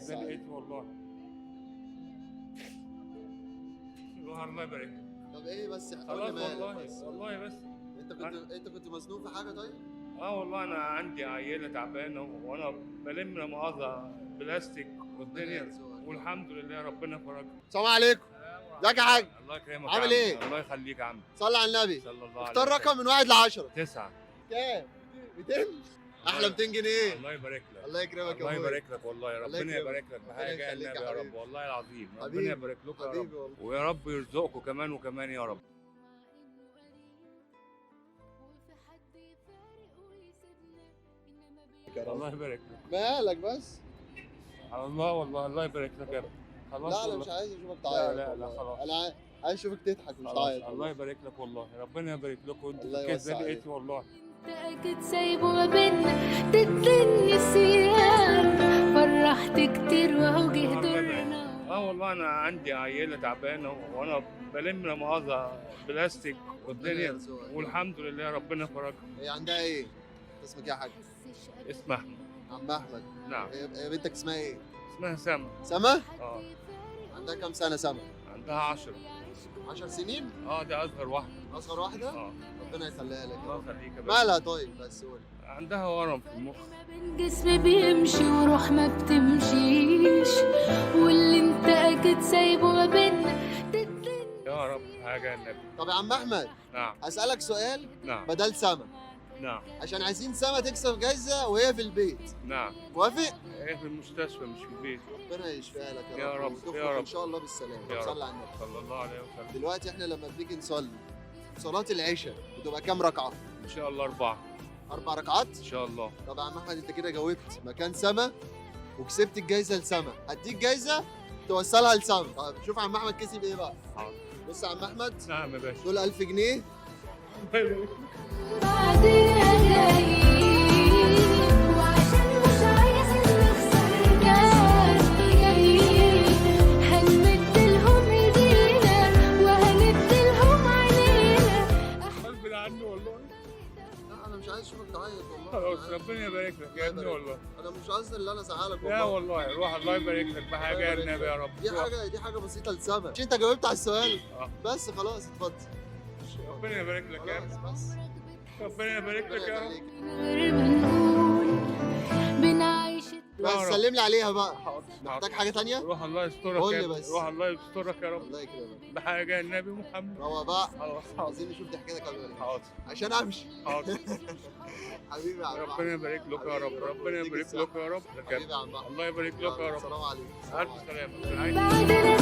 كده لقيت والله. الله يبارك لك. طب ايه بس قول خلاص لي مالك والله بس. والله بس. انت كنت مزنوق في حاجه طيب؟ والله انا عندي عيله تعبانه وانا بلم لا مؤاخذه بلاستيك والدنيا، يرزقك. والحمد لله ربنا فرجها. السلام عليكم. ازيك يا حاج؟ الله يكرمك. عامل يا عم. ايه؟ الله يخليك يا عم. صلي على النبي. صلى الله عليه اختار وسلم. رقم من 1 ل 10. 9. كام؟ 200؟ احلى 200 جنيه. الله يبارك لك. الله يكرمك يا الله ابويا. يبارك لك والله. الله ربنا يكرمك. يبارك لك بحاجه ربنا النبي يخليك يا يا رب، حبيبي. والله العظيم ربنا حبيبي. يبارك لك يا رب، حبيبي والله. ويا رب يرزقكم كمان وكمان يا رب. الله يبارك لك. مالك بس؟ الله والله الله يبارك لك يا ابني. خلاص لا انا والله. مش عايز اشوفك لا تعيط. لا والله. خلاص. انا عايز اشوفك تضحك مش خلاص. تعيط. الله يبارك لك والله. ربنا يبارك لكم انتوا الله كده يوسع لقيتي والله. انت اكيد سايبه ما بينا تدني السياق فرحت كتير وهو جه دورنا. والله انا عندي عيله تعبانه وانا بلم لا مؤاخذه بلاستيك والدنيا، يرزقك. والحمد لله ربنا فرجها. هي عندها ايه؟ اسمك ايه يا حاج؟ اسمها احمد. عم احمد. نعم. هي بنتك اسمها ايه؟ اسمها سما. سما؟ اه عندها كام سنه سما؟ عندها 10. 10 سنين؟ دي اصغر واحده. اصغر واحده؟ اه ربنا يخليها لك. الله يخليك يا باشا. مالها طيب بس قول. عندها ورم في المخ. جسمي بيمشي وروح ما بتمشيش واللي انت اكيد سايبه ما بينا تدني. يا رب حاجه النبي. طب يا عم احمد نعم اسالك سؤال نعم بدل سما، نعم عشان عايزين سما تكسب جايزه وهي في البيت. نعم. موافق؟ هي في المستشفى مش في البيت. ربنا يشفيها لك يا رب، وتخرج يا رب. ان شاء الله بالسلامه. يا رب. صلي على النبي. صلى الله عليه وسلم. دلوقتي احنا لما بنيجي نصلي صلاه العشاء بتبقى كام ركعه؟ ان شاء الله 4. 4 ركعات؟ ان شاء الله. طب يا عم احمد انت كده جاوبت مكان سما وكسبت الجايزه لسما، هديك جايزه توصلها لسما. طب شوف يا عم احمد كسب ايه بقى. حاضر. بص يا عم احمد نعم يا باشا. دول 1000 جنيه. بعديها جايين وعشان مش عايز نخسر جايين هنمدلهم ايدينا وهندلهم عينينا. غصب عني والله. لا انا مش عايز اشوفك تعيط والله. خلاص ربنا يبارك لك يا ابني والله. انا مش قصدي ان انا ازعلك لا والله. والله روح. الله يبارك لك بحاجه يا النبي يا رب. دي حاجه بسيطه لسما. مش انت جاوبت على السؤال؟ آه. بس خلاص اتفضل. ربنا يبارك لك يا ابني. خلاص بس. ربنا يبارك لك يا رب. يخليك. غير ما نقول بنعيش بس يا رب. سلم لي عليها بقى. حاضر. محتاج حاجه تانية؟ روح الله يسترك قول يا لي ابني. بس. روح الله يسترك يا رب الله يكرمك. بحاجه النبي محمد. روق بقى. خلاص حاضر. عايزين نشوف ضحكتك قبل ما نمشي. حاضر. عشان امشي. حاضر. حبيبي يا عم ربنا أحمد. يبارك لك يا رب. ربنا يبارك لك يا رب. حبيبي يا عم أحمد. الله يبارك لك يا رب. السلام عليكم. الف سلامه. بعدنا